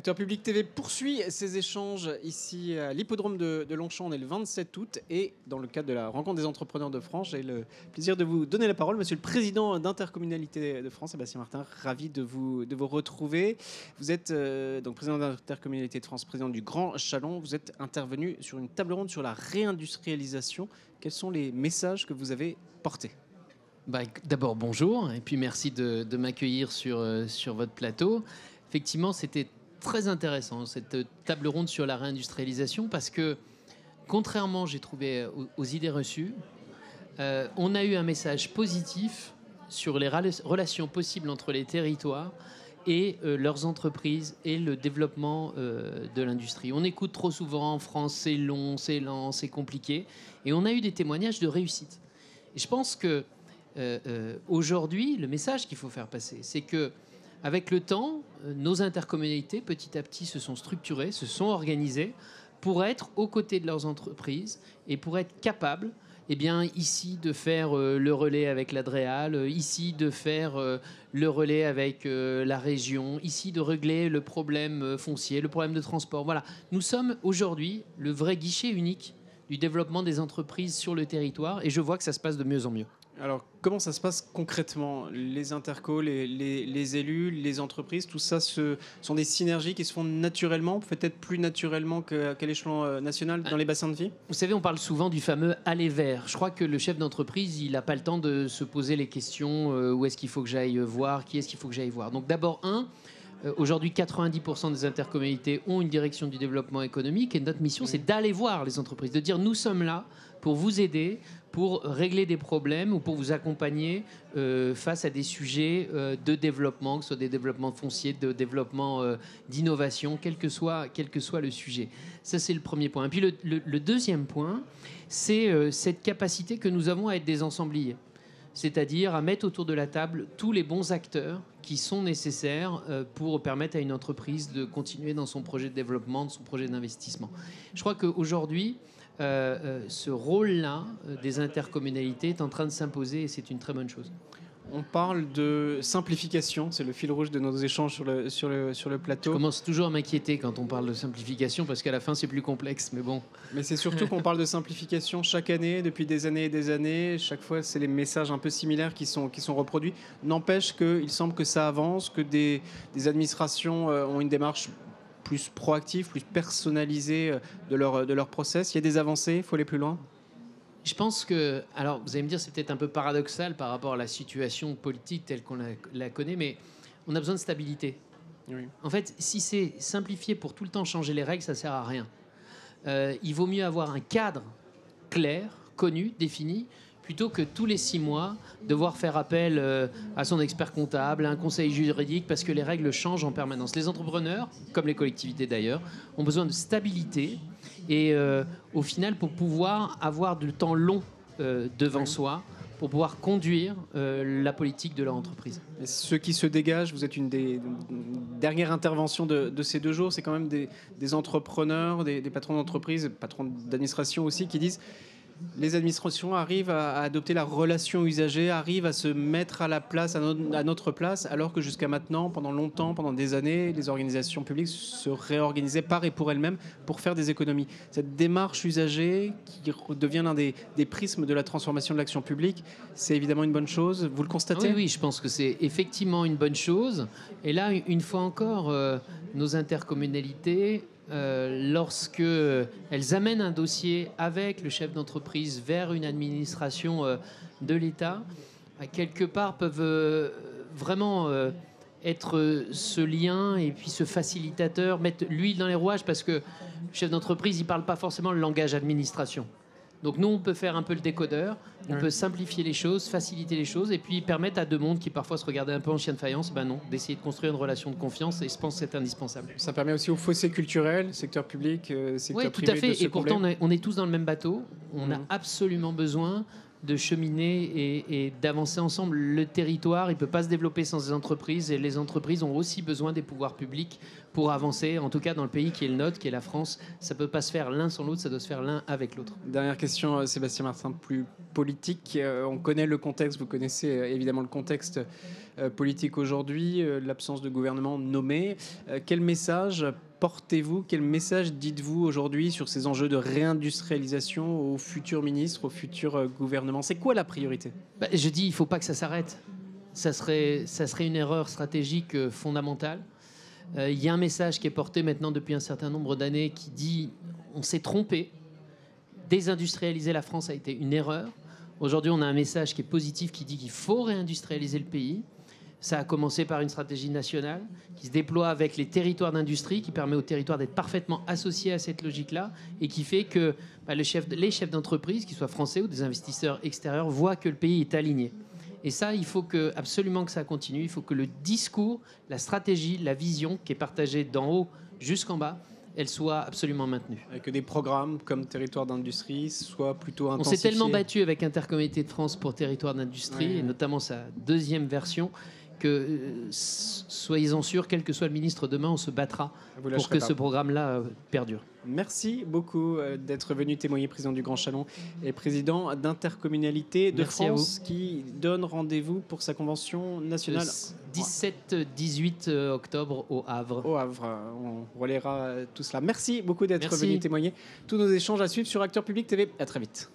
Acteur Public TV poursuit ses échanges ici à l'hippodrome de Longchamp. On est le 27 août et dans le cadre de la rencontre des entrepreneurs de France, j'ai le plaisir de vous donner la parole. Monsieur le président d'Intercommunalité de France, Sébastien Martin, ravi de vous retrouver. Vous êtes donc président d'Intercommunalité de France, président du Grand Chalon. Vous êtes intervenu sur une table ronde sur la réindustrialisation. Quels sont les messages que vous avez portés ? D'abord, bonjour, et puis merci de m'accueillir sur votre plateau. Effectivement, c'était très intéressant, cette table ronde sur la réindustrialisation, parce que, contrairement, j'ai trouvé, aux idées reçues, on a eu un message positif sur les relations possibles entre les territoires et leurs entreprises et le développement de l'industrie. On écoute trop souvent en France, c'est long, c'est lent, c'est compliqué, et on a eu des témoignages de réussite. Et je pense que aujourd'hui, le message qu'il faut faire passer, c'est que avec le temps, nos intercommunalités, petit à petit, se sont structurées, se sont organisées pour être aux côtés de leurs entreprises et pour être capables, ici, de faire le relais avec l'Adréal, ici, de faire le relais avec la région, ici, de régler le problème foncier, le problème de transport. Voilà, nous sommes aujourd'hui le vrai guichet unique du développement des entreprises sur le territoire et je vois que ça se passe de mieux en mieux. Alors, comment ça se passe concrètement ? Les intercos, les élus, les entreprises, tout ça sont des synergies qui se font naturellement, peut-être plus naturellement qu'à l'échelon national dans les bassins de vie ? Vous savez, on parle souvent du fameux aller vers. Je crois que le chef d'entreprise, il n'a pas le temps de se poser les questions où est-ce qu'il faut que j'aille voir, qui est-ce qu'il faut que j'aille voir. Donc d'abord, aujourd'hui, 90% des intercommunalités ont une direction du développement économique et notre mission, c'est d'aller voir les entreprises, de dire nous sommes là pour vous aider, pour régler des problèmes ou pour vous accompagner face à des sujets de développement, que ce soit des développements fonciers, de développement d'innovation, quel que soit le sujet. Ça, c'est le premier point. Et puis le deuxième point, c'est cette capacité que nous avons à être des ensembliers. C'est-à-dire à mettre autour de la table tous les bons acteurs qui sont nécessaires pour permettre à une entreprise de continuer dans son projet de développement, de son projet d'investissement. Je crois qu'aujourd'hui, ce rôle-là des intercommunalités est en train de s'imposer et c'est une très bonne chose. On parle de simplification, c'est le fil rouge de nos échanges sur le plateau. Je commence toujours à m'inquiéter quand on parle de simplification parce qu'à la fin c'est plus complexe, mais bon. Mais c'est surtout qu'on parle de simplification chaque année, depuis des années et des années. Chaque fois, c'est les messages un peu similaires qui sont reproduits. N'empêche qu'il semble que ça avance, que des administrations ont une démarche plus proactive, plus personnalisée de leur process. Il y a des avancées, il faut aller plus loin. Je pense que, alors vous allez me dire, c'est peut-être un peu paradoxal par rapport à la situation politique telle qu'on la connaît, mais on a besoin de stabilité. Oui. En fait, si c'est simplifié pour tout le temps changer les règles, ça ne sert à rien. Il vaut mieux avoir un cadre clair, connu, défini, plutôt que tous les 6 mois devoir faire appel à son expert comptable, à un conseil juridique, parce que les règles changent en permanence. Les entrepreneurs, comme les collectivités d'ailleurs, ont besoin de stabilité et au final, pour pouvoir avoir du temps long devant soi, pour pouvoir conduire la politique de leur entreprise. Et ce qui se dégage, vous êtes une des dernières interventions de ces 2 jours, c'est quand même des entrepreneurs, des patrons d'entreprise, patrons d'administration aussi, qui disent les administrations arrivent à adopter la relation usagée, arrivent à se mettre à la place, à notre place, alors que jusqu'à maintenant, pendant longtemps, pendant des années, les organisations publiques se réorganisaient par et pour elles-mêmes pour faire des économies. Cette démarche usagée qui devient l'un des prismes de la transformation de l'action publique, c'est évidemment une bonne chose. Vous le constatez ? Oui, je pense que c'est effectivement une bonne chose. Et là, une fois encore, nos intercommunalités, lorsque elles amènent un dossier avec le chef d'entreprise vers une administration de l'État, quelque part peuvent vraiment être ce lien et puis ce facilitateur, mettre l'huile dans les rouages, parce que le chef d'entreprise, il ne parle pas forcément le langage administration. Donc nous, on peut faire un peu le décodeur, on peut simplifier les choses, faciliter les choses et puis permettre à 2 mondes qui parfois se regardaient un peu en chien de faïence, d'essayer de construire une relation de confiance et je pense que c'est indispensable. Ça permet aussi au fossé culturel, secteur public, secteur privé, tout à fait. de se et pourtant, combler. on est tous dans le même bateau. On a absolument besoin de cheminer et d'avancer ensemble. Le territoire, il ne peut pas se développer sans les entreprises, et les entreprises ont aussi besoin des pouvoirs publics pour avancer, en tout cas dans le pays qui est le nôtre, qui est la France. Ça ne peut pas se faire l'un sans l'autre, ça doit se faire l'un avec l'autre. Dernière question, Sébastien Martin, plus politique. On connaît le contexte, vous connaissez évidemment le contexte politique aujourd'hui, l'absence de gouvernement nommé. Quel message portez-vous, quel message dites-vous aujourd'hui sur ces enjeux de réindustrialisation aux futurs ministres, au futur gouvernement? C'est quoi la priorité? Je dis, il ne faut pas que ça s'arrête. Ça serait une erreur stratégique fondamentale. Il y a un message qui est porté maintenant depuis un certain nombre d'années qui dit on s'est trompé. Désindustrialiser la France a été une erreur. Aujourd'hui, on a un message qui est positif qui dit qu'il faut réindustrialiser le pays. Ça a commencé par une stratégie nationale qui se déploie avec les territoires d'industrie, qui permet aux territoires d'être parfaitement associés à cette logique-là et qui fait que les chefs d'entreprise, qu'ils soient français ou des investisseurs extérieurs, voient que le pays est aligné. Et ça, il faut absolument que ça continue. Il faut que le discours, la stratégie, la vision qui est partagée d'en haut jusqu'en bas, elle soit absolument maintenue. Que des programmes comme Territoire d'industrie soient plutôt intensifiés. On s'est tellement battu avec Intercommunauté de France pour Territoire d'industrie, et notamment sa deuxième version, que soyez-en sûrs, quel que soit le ministre demain, on se battra pour que ce programme-là perdure. Merci beaucoup d'être venu témoigner, président du Grand Chalon et président d'Intercommunalité de France, qui donne rendez-vous pour sa convention nationale. 17-18 octobre au Havre. Au Havre, on relaiera tout cela. Merci beaucoup d'être venu témoigner. Tous nos échanges à suivre sur Acteurs Publics TV. À très vite.